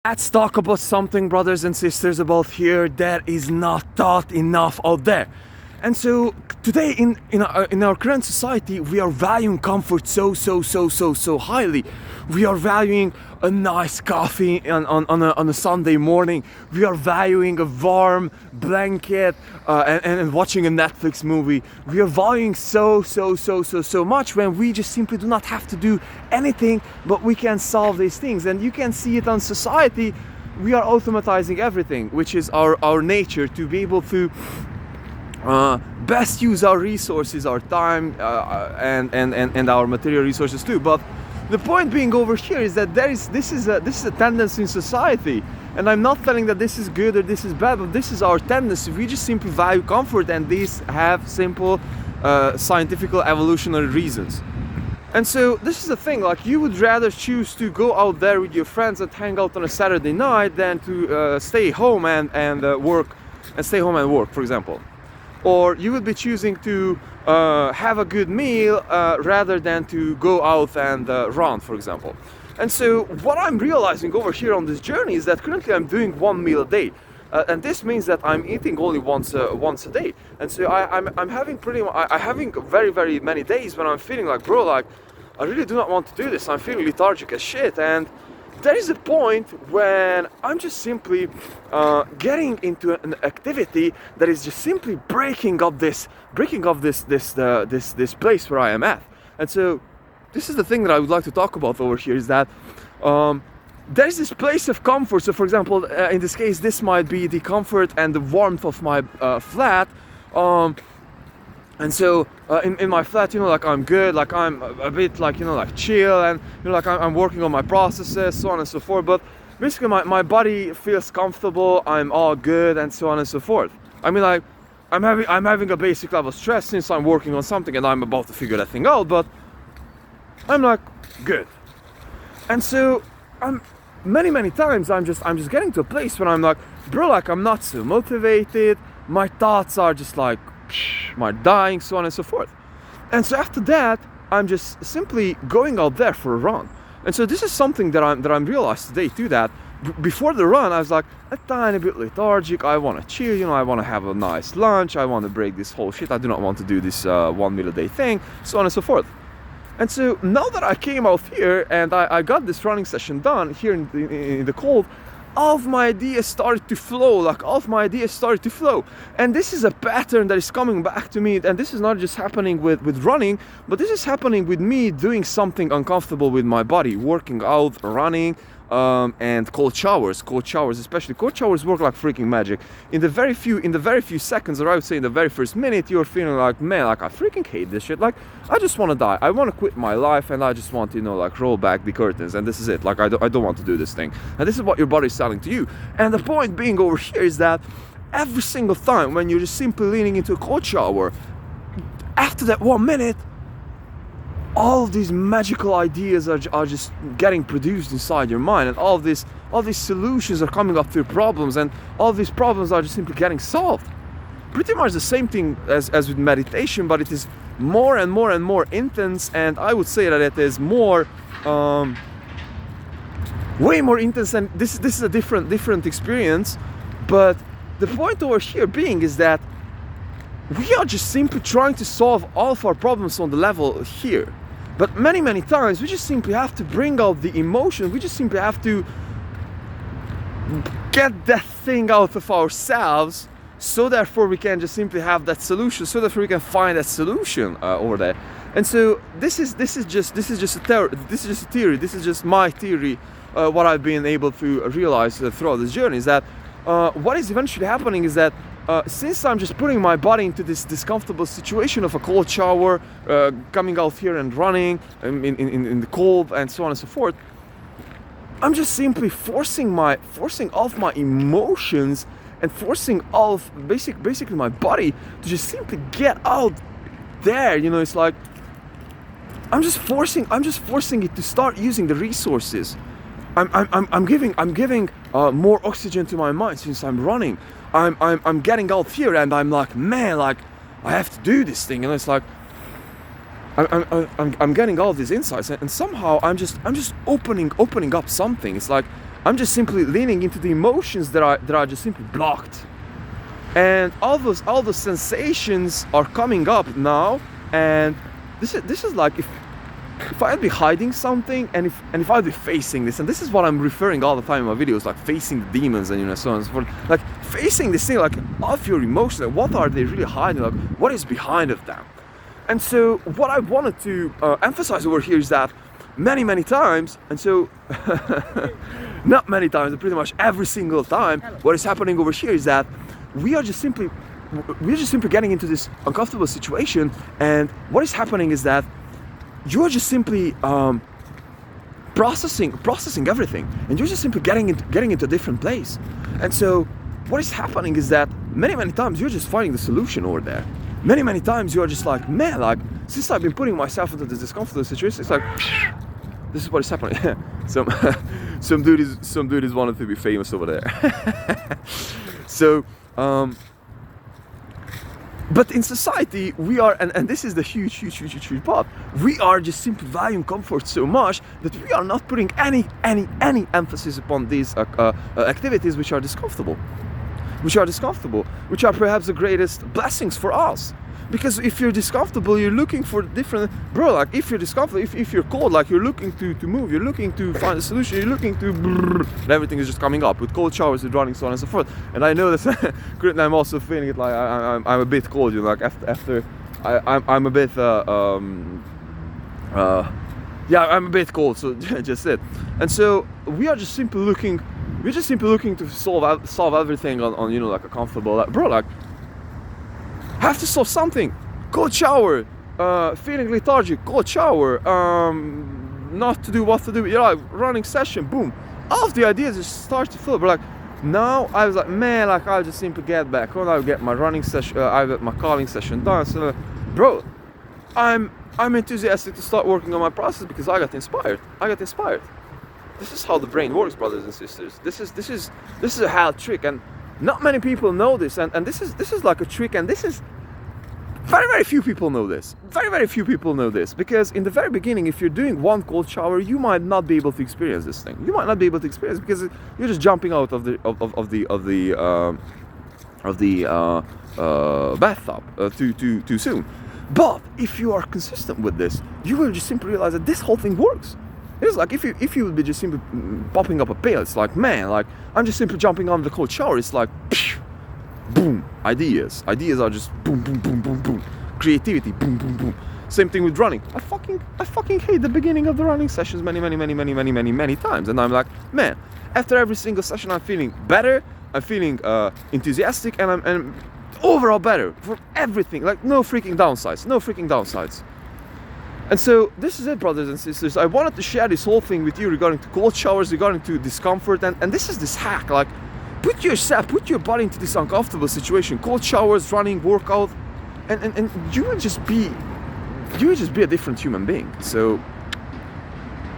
Let's talk about something, brothers and sisters, about here that is not taught enough out there. And so today in our current society, we are valuing comfort so highly. We are valuing a nice coffee on a Sunday morning. We are valuing a warm blanket and watching a Netflix movie. We are valuing so much when we just simply do not have to do anything, but we can solve these things. And you can see it on society. We are automatizing everything, which is our nature, to be able to best use our resources, our time, and our material resources too. But the point being over here is that this is a tendency in society, and I'm not telling that this is good or this is bad, but this is our tendency. We just simply value comfort, and these have simple scientific evolutionary reasons. And so this is the thing, like, you would rather choose to go out there with your friends and hang out on a Saturday night than to stay home and work, for example. Or you would be choosing to have a good meal rather than to go out and run, for example. And so what I'm realizing over here on this journey is that currently I'm doing one meal a day. And this means that I'm eating only once a day. And so I'm having having very many days when I'm feeling like, bro, like, I really do not want to do this. I'm feeling lethargic as shit. And there is a point when I'm just simply getting into an activity that is just simply breaking up this place where I am at. And so this is the thing that I would like to talk about over here, is that there's this place of comfort. So for example, in this case, this might be the comfort and the warmth of my flat. And so in my flat, like, I'm good, like, I'm a bit like, like, chill, and like, I'm working on my processes, so on and so forth. But basically my body feels comfortable, I'm all good, and so on and so forth. I mean, like, I'm having a basic level of stress since I'm working on something and I'm about to figure that thing out, but I'm like, good. And so many times I'm just getting to a place where I'm like, bro, like, I'm not so motivated, my thoughts are just like, my dying, so on and so forth. And so after that, I'm just simply going out there for a run. And so this is something that I'm realized today too, that before the run I was like a tiny bit lethargic. I want to chill, I want to have a nice lunch, I want to break this whole shit, I do not want to do this one meal a day thing, so on and so forth. And so now that I came out here and I got this running session done here in the cold, all of my ideas started to flow, and this is a pattern that is coming back to me. And this is not just happening with running, but this is happening with me doing something uncomfortable with my body, working out, running, and cold showers, especially cold showers work like freaking magic. In the very few seconds, or I would say in the very first minute, you're feeling like, man, like, I freaking hate this shit, like, I just want to die, I want to quit my life, and I just want to, like, roll back the curtains, and this is it, like, I don't want to do this thing. And this is what your body is telling to you. And the point being over here is that every single time when you're just simply leaning into a cold shower, after that 1 minute, all of these magical ideas are just getting produced inside your mind, and all these solutions are coming up to your problems, and all these problems are just simply getting solved. Pretty much the same thing as with meditation, but it is more and more intense, and I would say that it is more way more intense, and this is a different experience. But the point over here being is that we are just simply trying to solve all of our problems on the level here. But many times we just simply have to bring out the emotion. We just simply have to get that thing out of ourselves, so therefore we can just simply have that solution, so therefore we can find that solution over there. And so this is just a theory. This is just my theory. What I've been able to realize throughout this journey is that what is eventually happening is that since I'm just putting my body into this discomfortable situation of a cold shower, coming out here and running in the cold, and so on and so forth, I'm just simply forcing off my emotions and forcing off basically my body to just simply get out there. It's like I'm just forcing it to start using the resources. I'm giving more oxygen to my mind since I'm running. I'm getting out here, and I'm like, man, like, I have to do this thing, and it's like I'm getting all these insights, and somehow I'm just opening up something. It's like I'm just simply leaning into the emotions that are just simply blocked. And all those sensations are coming up now, and this is like if I'd be hiding something, and if I'd be facing this, and this is what I'm referring all the time in my videos, like facing the demons and so on and so forth, like facing this thing, like of your emotions, like what are they really hiding, like what is behind of them. And so what I wanted to emphasize over here is that many times, and so not many times, but pretty much every single time, what is happening over here is that we are just simply getting into this uncomfortable situation, and what is happening is that you're just simply processing everything, and you're just simply getting into a different place. And so what is happening is that many times you're just finding the solution over there. Many times you're just like, man, like since I've been putting myself into this discomfortable situation, it's like this is what is happening. some dude is wanting to be famous over there. So but in society, we are, and this is the huge part, we are just simply valuing comfort so much that we are not putting any emphasis upon these activities which are discomfortable, which are perhaps the greatest blessings for us. Because if you're discomfortable, you're looking for different, bro, like if you're discomfortable, if you're cold, like you're looking to move, you're looking to find a solution, you're looking to and everything is just coming up with cold showers, with running, so on and so forth. And I know that currently I'm also feeling it, like I'm a bit cold, you know, like after I'm a bit yeah, I'm a bit cold, so just it. And so we are just simply looking to solve everything on you know, like a comfortable, like, bro, like have to solve something. Cold shower, feeling lethargic, cold shower, not to do what to do, you know, running session, boom. All of the ideas just start to flow. But like now I was like, man, like I'll just simply get back on, I'll get my running session, I'll get my calling session done. So bro, I'm enthusiastic to start working on my process because I got inspired. This is how the brain works, brothers and sisters. This is a hell trick, and not many people know this, and this is like a trick, and this is very few people know this. Very few people know this, because in the very beginning, if you're doing one cold shower, you might not be able to experience this thing. You might not be able to experience it because you're just jumping out of the bathtub too soon. But if you are consistent with this, you will just simply realize that this whole thing works. It's like if you would be just simply popping up a pail, it's like, man, like I'm just simply jumping on the cold shower. It's like, boom, ideas are just boom, creativity, boom. Same thing with running. I fucking hate the beginning of the running sessions many times, and I'm like, man, after every single session I'm feeling better, I'm feeling enthusiastic, and I'm overall better for everything. Like no freaking downsides. And so this is it, brothers and sisters. I wanted to share this whole thing with you regarding to cold showers, regarding to discomfort, and this is this hack. Like put your body into this uncomfortable situation, cold showers, running, workout, and you will just be a different human being. So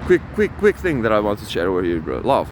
quick thing that I want to share over here, bro. Love.